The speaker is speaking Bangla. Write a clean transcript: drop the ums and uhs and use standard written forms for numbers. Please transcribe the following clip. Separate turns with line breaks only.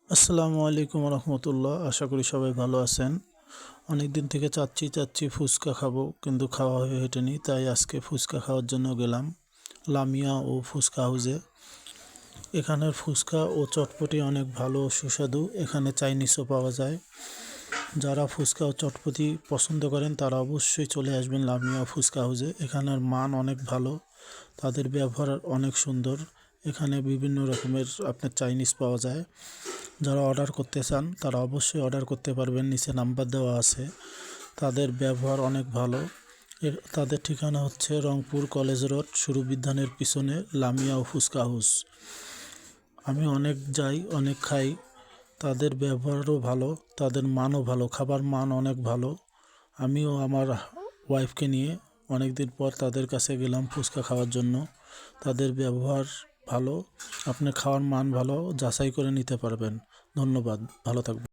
আসসালামু আলাইকুম রহমতুল্লাহ। আশা করি সবাই ভালো আছেন। অনেক দিন থেকে চাচ্ছি ফুচকা খাবো, কিন্তু খাওয়া হয়ে ওঠেনি। তাই আজকে ফুচকা খাওয়ার জন্য গেলাম লামিয়া ও ফুচকা হাউসে। এখানের ফুচকা ও চটপটি অনেক ভালো ও সুস্বাদু। এখানে চাইনিজও পাওয়া যায়। যারা ফুচকা ও চটপটি পছন্দ করেন তারা অবশ্যই চলে আসবেন লামিয়া ফুচকা হাউসে। এখানের মান অনেক ভালো, তাদের ব্যবহার অনেক সুন্দর। এখানে বিভিন্ন রকমের আপনার চাইনিজ পাওয়া যায়। যারা অর্ডার করতে চান তারা অবশ্যই অর্ডার করতে পারবেন, নিচে নাম্বার দেওয়া আছে। তাদের ব্যবহার অনেক ভালো। তাদের ঠিকানা হচ্ছে রংপুর কলেজ রোড, সুরবিধানের পিছনে লামিয়া ও ফুচকা হাউস। আমি অনেক যাই, অনেক খাই। তাদের ব্যবহারও ভালো, তাদের মানও ভালো, খাবার মান অনেক ভালো। আমিও আমার ওয়াইফকে নিয়ে অনেক দিন পর তাদের কাছে গেলাম ফুচকা খাওয়ার জন্য। তাদের ব্যবহার ভালো, আপনার খাওয়ার মান ভালো, যাচাই করে নিতে পারবেন। ধন্যবাদ, ভালো থাকবেন।